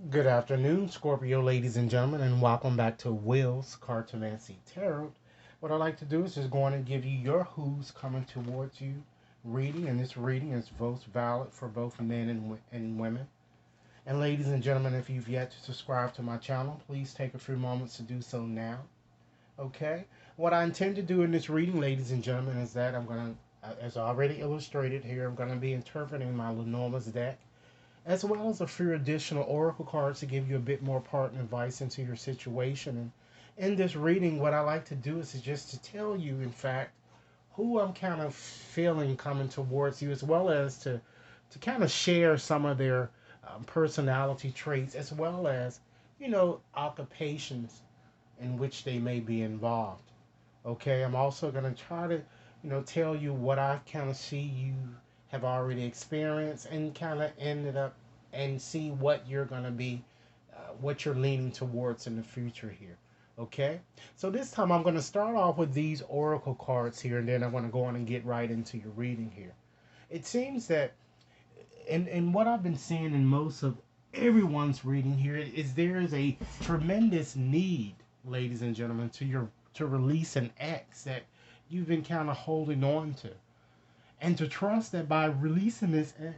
Good afternoon, Scorpio ladies and gentlemen, and welcome back to Will's Cartomancy Tarot. What I like to do is just go on and give you your who's coming towards you reading, and this reading is both valid for both men and women. And ladies and gentlemen, if you've yet to subscribe to my channel, please take a few moments to do so now. Okay? What I intend to do in this reading, ladies and gentlemen, is that I'm going to, as already illustrated here, I'm going to be interpreting my Lenormand's deck as well as a few additional oracle cards to give you a bit more part and advice into your situation. And in this reading, what I like to do is just to tell you, in fact, who I'm kind of feeling coming towards you, as well as to kind of share some of their personality traits, as well as occupations in which they may be involved. Okay, I'm also going to try to tell you what I kind of see you have already experienced and kind of ended up and see what you're going to be, what you're leaning towards in the future here. Okay, so this time I'm going to start off with these oracle cards here, and then I'm going to go on and get right into your reading here. It seems that, and what I've been seeing in most of everyone's reading here is there is a tremendous need, ladies and gentlemen, to release an ex that you've been kind of holding on to, and to trust that by releasing this ex,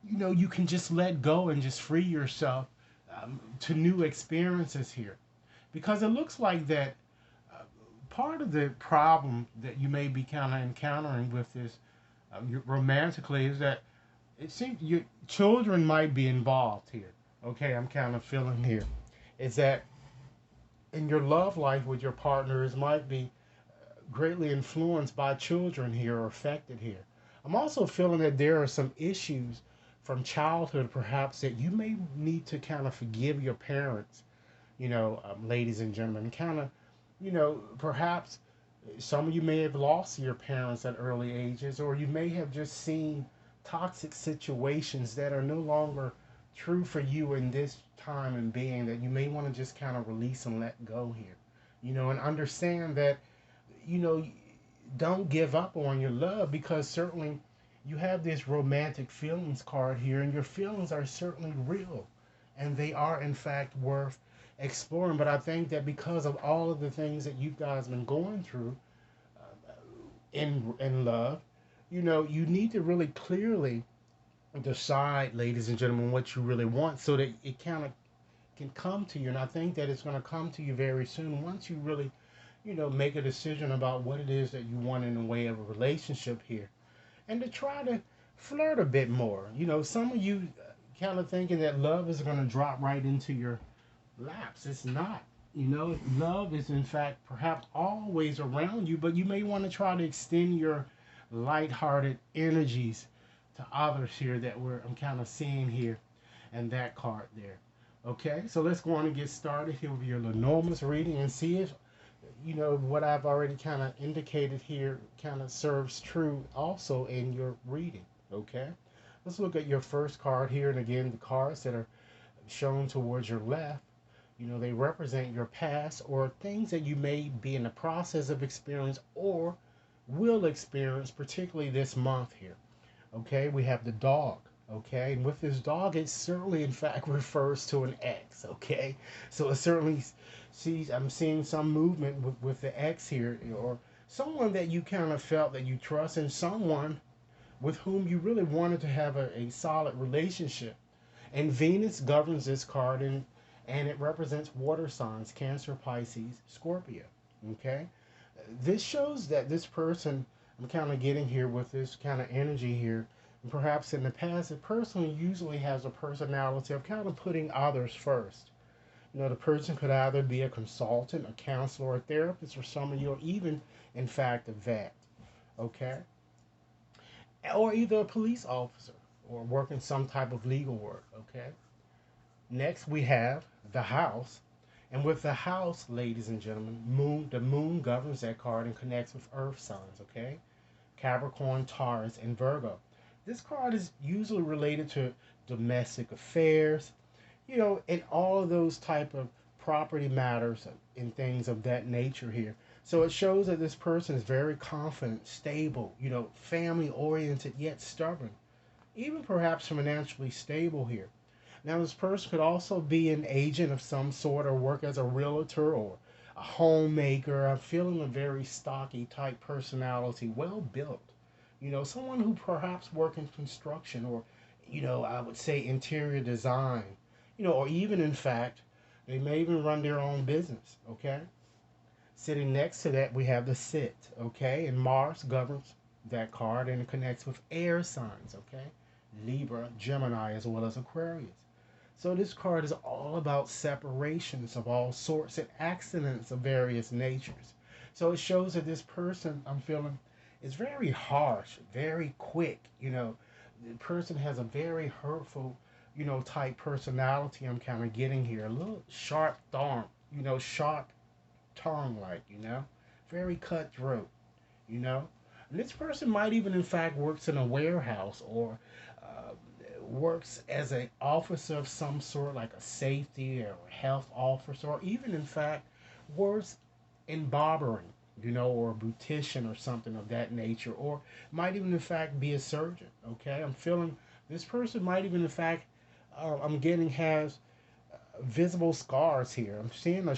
you can just let go and just free yourself to new experiences here. Because it looks like that part of the problem that you may be kind of encountering with this romantically is that it seems your children might be involved here. Okay, I'm kind of feeling here is that in your love life with your partners might be greatly influenced by children here or affected here. I'm also feeling that there are some issues from childhood, perhaps, that you may need to kind of forgive your parents, ladies and gentlemen, kind of, perhaps some of you may have lost your parents at early ages, or you may have just seen toxic situations that are no longer true for you in this time and being that you may want to just kind of release and let go here, and understand that you know, don't give up on your love because certainly you have this romantic feelings card here, and your feelings are certainly real and they are, in fact, worth exploring. But I think that because of all of the things that you guys been going through in love, you need to really clearly decide, ladies and gentlemen, what you really want so that it kind of can come to you. And I think that it's going to come to you very soon once you really make a decision about what it is that you want in the way of a relationship here, and to try to flirt a bit more. Some of you kind of thinking that love is going to drop right into your laps. It's not. Love is in fact perhaps always around you, but you may want to try to extend your light-hearted energies to others here that I'm kind of seeing here, and that card there. Okay, so let's go on and get started here with your Lenormand's reading and see if what I've already kind of indicated here kind of serves true also in your reading. Okay, let's look at your first card here, and again, the cards that are shown towards your left, they represent your past or things that you may be in the process of experience or will experience, particularly this month here. Okay, we have the dog. Okay, and with this dog, it certainly, in fact, refers to an ex. Okay, so it certainly sees. I'm seeing some movement with the ex here, or someone that you kind of felt that you trust, and someone with whom you really wanted to have a solid relationship. And Venus governs this card, and it represents water signs: Cancer, Pisces, Scorpio. Okay, this shows that this person I'm kind of getting here with this kind of energy here. And perhaps in the past, a person usually has a personality of kind of putting others first. The person could either be a consultant, a counselor, a therapist, or some of you, or even, in fact, a vet. Okay? Or either a police officer or working some type of legal work. Okay? Next, we have the house. And with the house, ladies and gentlemen, the moon governs that card and connects with earth signs, okay? Capricorn, Taurus, and Virgo. This card is usually related to domestic affairs, and all of those type of property matters and things of that nature here. So it shows that this person is very confident, stable, family oriented, yet stubborn, even perhaps financially stable here. Now, this person could also be an agent of some sort or work as a realtor or a homemaker. I'm feeling a very stocky type personality, well built. Someone who perhaps work in construction or, I would say interior design, or even in fact, they may even run their own business, okay? Sitting next to that, we have the sit, okay? And Mars governs that card and it connects with air signs, okay? Libra, Gemini, as well as Aquarius. So this card is all about separations of all sorts and accidents of various natures. So it shows that this person I'm feeling is very harsh, very quick. The person has a very hurtful, type personality I'm kind of getting here. A little sharp thorn, sharp tongue like, very cutthroat, you know. And this person might even, in fact, works in a warehouse or works as an officer of some sort, like a safety or a health officer, or even, in fact, works in barbering, or a beautician or something of that nature, or might even, in fact, be a surgeon. Okay, I'm feeling this person might even, in fact, I'm getting has visible scars here. I'm seeing a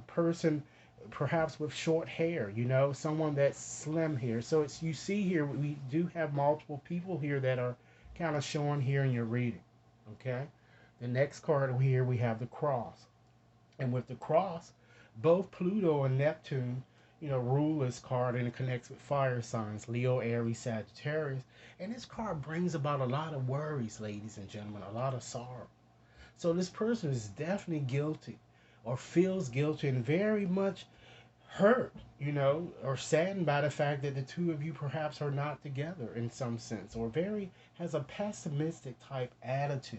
person perhaps with short hair, someone that's slim here. So it's you see here we do have multiple people here that are kind of showing here in your reading. Okay. The next card here we have the cross. And with the cross, both Pluto and Neptune, rule this card and it connects with fire signs, Leo, Aries, Sagittarius. And this card brings about a lot of worries, ladies and gentlemen, a lot of sorrow. So this person is definitely guilty or feels guilty and very much hurt, or saddened by the fact that the two of you perhaps are not together in some sense, or very has a pessimistic type attitude,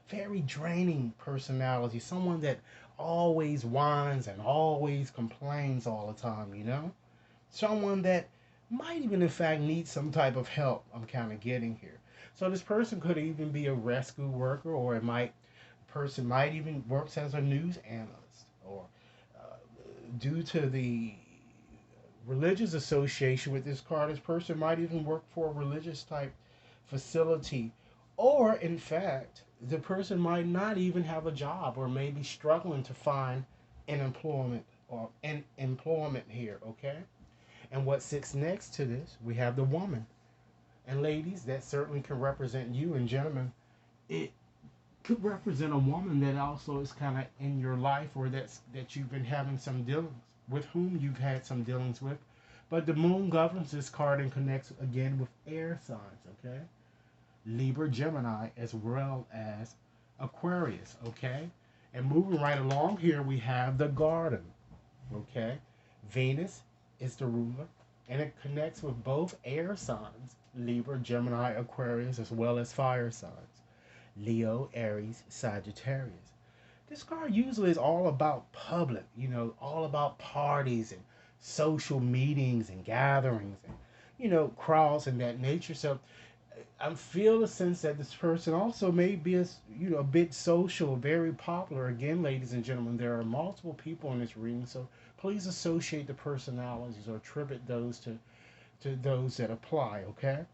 very draining personality, someone that always whines and always complains all the time, someone that might even in fact need some type of help. I'm kind of getting here. So this person could even be a rescue worker, or it might person might even works as a news analyst, or due to the religious association with this card, this person might even work for a religious type facility, or in fact, the person might not even have a job or may be struggling to find an employment or an employment here, okay? And what sits next to this, we have the woman. And ladies, that certainly can represent you, and gentlemen, it could represent a woman that also is kind of in your life, or that you've been having some dealings with, whom you've had some dealings with. But the moon governs this card and connects again with air signs, okay? Libra, Gemini, as well as Aquarius, okay? And moving right along here, we have the garden, okay? Venus is the ruler, and it connects with both air signs, Libra, Gemini, Aquarius, as well as fire signs, Leo, Aries, Sagittarius. This card usually is all about public, all about parties and social meetings and gatherings and, crowds and that nature. So I feel the sense that this person also may be a bit social, very popular. Again, ladies and gentlemen, there are multiple people in this reading, so please associate the personalities or attribute those to those that apply, okay?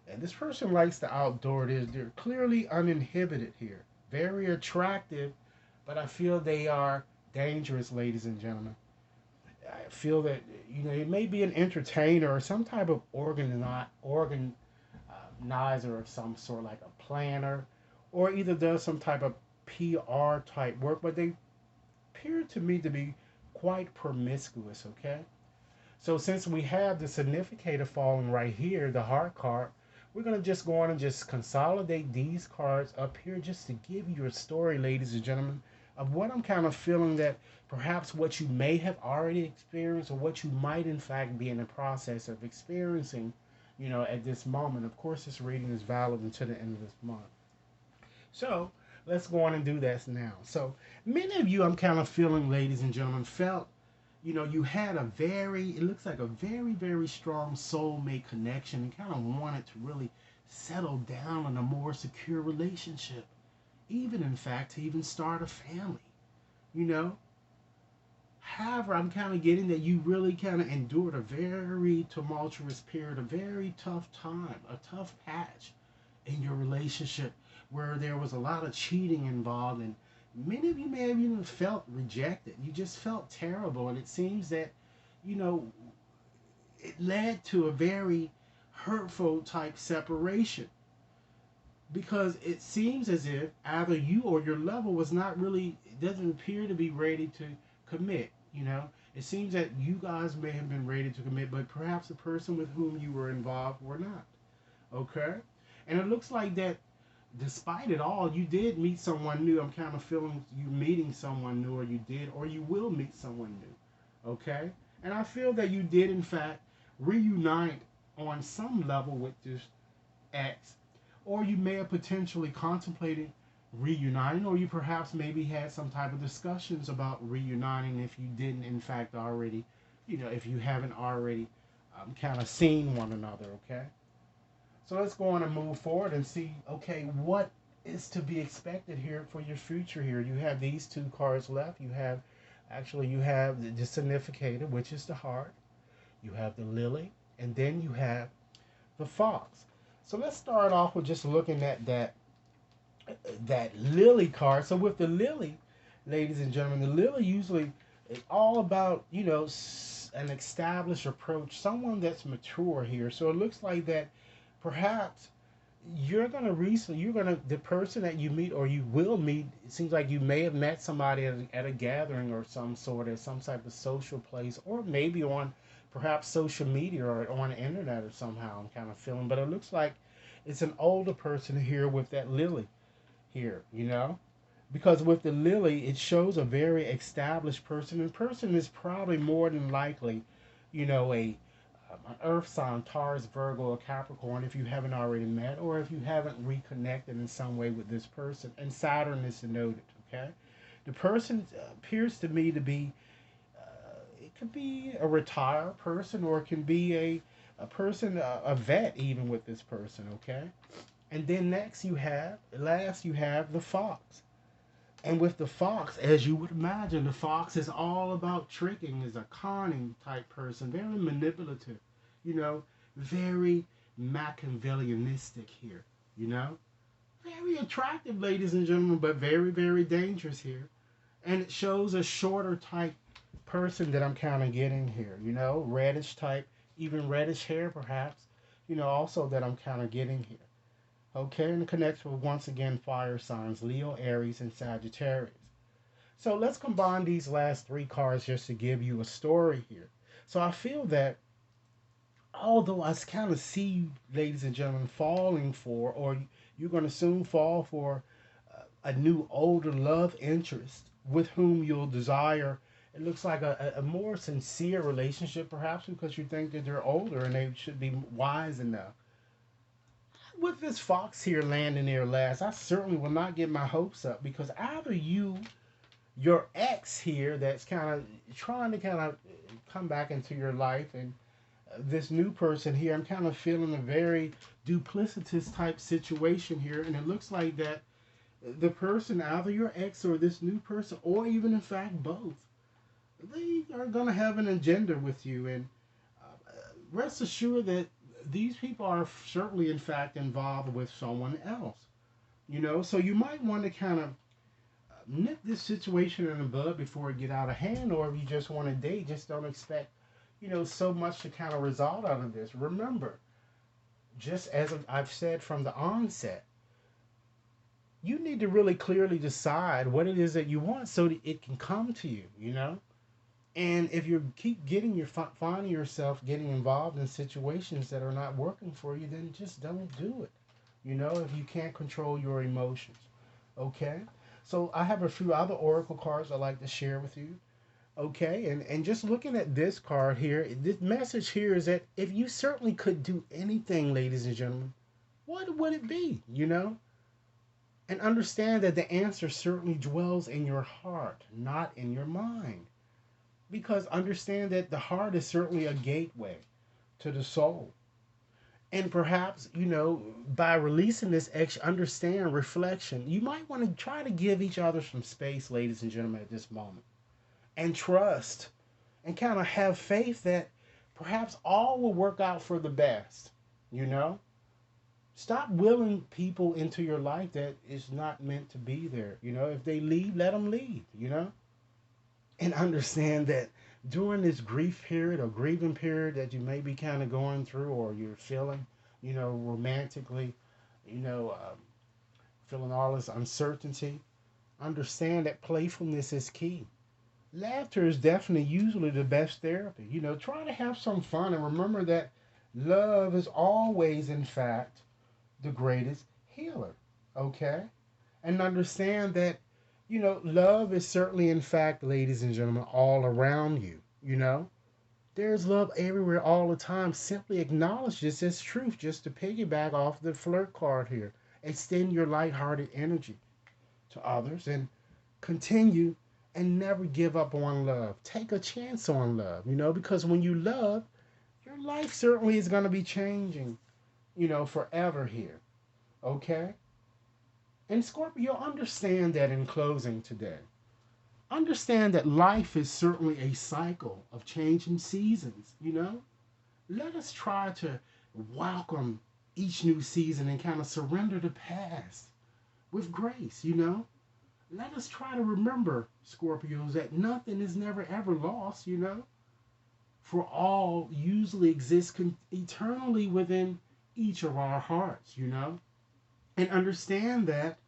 And this person likes the outdoor. They're clearly uninhibited here, very attractive, but I feel they are dangerous, ladies and gentlemen. I feel that it may be an entertainer or some type of organizer of some sort, like a planner, or either does some type of PR type work, but they appear to me to be quite promiscuous, okay? So since we have the significator falling right here, the heart card, we're going to just go on and just consolidate these cards up here just to give you a story, ladies and gentlemen, of what I'm kind of feeling that perhaps what you may have already experienced or what you might in fact be in the process of experiencing, at this moment. Of course, this reading is valid until the end of this month. So let's go on and do that now. So many of you, I'm kind of feeling, ladies and gentlemen, felt, you had it looks like a very, very strong soulmate connection and kind of wanted to really settle down in a more secure relationship. Even, in fact, to even start a family, you know. However, I'm kind of getting that you really kind of endured a very tumultuous period, a very tough time, a tough patch in your relationship where there was a lot of cheating involved, and many of you may have even felt rejected. You just felt terrible, and it seems that, you know, it led to a very hurtful type separation, because it seems as if either you or your lover was not really, it doesn't appear to be ready to commit. It seems that you guys may have been ready to commit, but perhaps the person with whom you were involved were not. Okay. And it looks like that despite it all, you did meet someone new. I'm kind of feeling you meeting someone new, or you did, or you will meet someone new. Okay. And I feel that you did in fact reunite on some level with this ex, or you may have potentially contemplated reuniting, or you perhaps maybe had some type of discussions about reuniting if you didn't in fact already, if you haven't already kind of seen one another. Okay. So let's go on and move forward and see, okay, what is to be expected here for your future here. You have these two cards left. You have the significator, which is the heart. You have the lily, and then you have the fox. So let's start off with just looking at that lily card. So with the lily, ladies and gentlemen, the lily usually is all about, an established approach, someone that's mature here. So it looks like that perhaps the person that you meet or you will meet, it seems like you may have met somebody at a gathering or some sort of some type of social place, or maybe on perhaps social media or on the internet or somehow. I'm kind of feeling, but it looks like it's an older person here with that lily here, because with the lily it shows a very established person, and person is probably more than likely, a an earth sign, Taurus, Virgo, or Capricorn, if you haven't already met, or if you haven't reconnected in some way with this person. And Saturn is denoted. Okay, the person appears to me to be, it could be a retired person, or it can be a person, a vet even with this person. Okay, and then last you have the fox. And with the fox, as you would imagine, the fox is all about tricking, is a conning type person, very manipulative, you know, very Machiavellianistic here, you know. Very attractive, ladies and gentlemen, but very, very dangerous here. And it shows a shorter type person that I'm kind of getting here, reddish type, even reddish hair perhaps, also that I'm kind of getting here. Okay, and it connects with once again fire signs Leo, Aries, and Sagittarius. So let's combine these last three cards just to give you a story here. So I feel that although I kind of see you, ladies and gentlemen, falling for, or you're going to soon fall for a new older love interest with whom you'll desire. It looks like a more sincere relationship, perhaps because you think that they're older and they should be wise enough. With this fox here landing there last, I certainly will not get my hopes up, because either your ex here that's kind of trying to kind of come back into your life, and this new person here, I'm kind of feeling a very duplicitous type situation here, and it looks like that the person, either your ex or this new person, or even in fact both, they are going to have an agenda with you, and rest assured that these people are certainly in fact involved with someone else, so you might want to kind of nip this situation in the bud before it get out of hand, or if you just want to date, just don't expect so much to kind of result out of this. Remember, just as I've said from the onset, you need to really clearly decide what it is that you want so that it can come to you. And if you keep finding yourself getting involved in situations that are not working for you, then just don't do it. If you can't control your emotions. Okay? So I have a few other oracle cards I'd like to share with you. Okay? And just looking at this card here, this message here is that if you certainly could do anything, ladies and gentlemen, what would it be? And understand that the answer certainly dwells in your heart, not in your mind. Because understand that the heart is certainly a gateway to the soul. And perhaps, by releasing this extra understand reflection, you might want to try to give each other some space, ladies and gentlemen, at this moment. And trust and kind of have faith that perhaps all will work out for the best, you know? Stop willing people into your life that is not meant to be there. If they leave, let them leave. And understand that during this grief period or grieving period that you may be kind of going through or you're feeling, romantically, you know, um, feeling all this uncertainty, understand that playfulness is key. Laughter is definitely usually the best therapy. Try to have some fun and remember that love is always, in fact, the greatest healer. Okay? And understand that, love is certainly, in fact, ladies and gentlemen, all around you. There's love everywhere all the time. Simply acknowledge this as truth, just to piggyback off the flirt card here. Extend your lighthearted energy to others and continue and never give up on love. Take a chance on love, because when you love, your life certainly is going to be changing, forever here. Okay? And Scorpio, understand that in closing today. Understand that life is certainly a cycle of changing seasons. Let us try to welcome each new season and kind of surrender the past with grace. Let us try to remember, Scorpios, that nothing is never ever lost. For all usually exists eternally within each of our hearts. And understand that,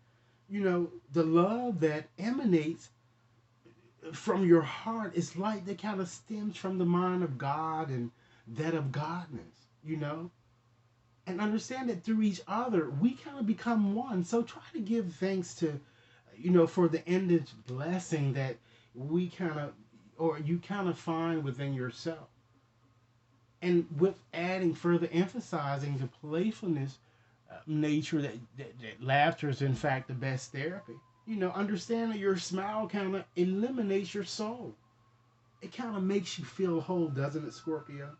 the love that emanates from your heart is light that kind of stems from the mind of God and that of Godness. And understand that through each other, we kind of become one. So try to give thanks to, for the ended blessing that we kind of, or you kind of find within yourself. And with adding further emphasizing the playfulness nature that laughter is in fact the best therapy. Understand that your smile kind of eliminates your soul. It kind of makes you feel whole, doesn't it, Scorpio?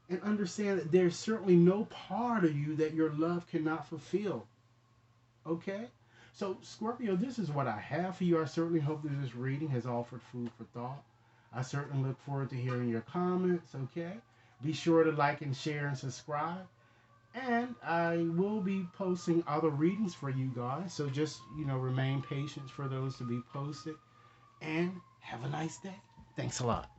And understand that there's certainly no part of you that your love cannot fulfill. Okay? So, Scorpio, this is what I have for you. I certainly hope that this reading has offered food for thought. I certainly look forward to hearing your comments. Okay? Be sure to like and share and subscribe. And I will be posting other readings for you guys. So just, remain patient for those to be posted. And have a nice day. Thanks a lot.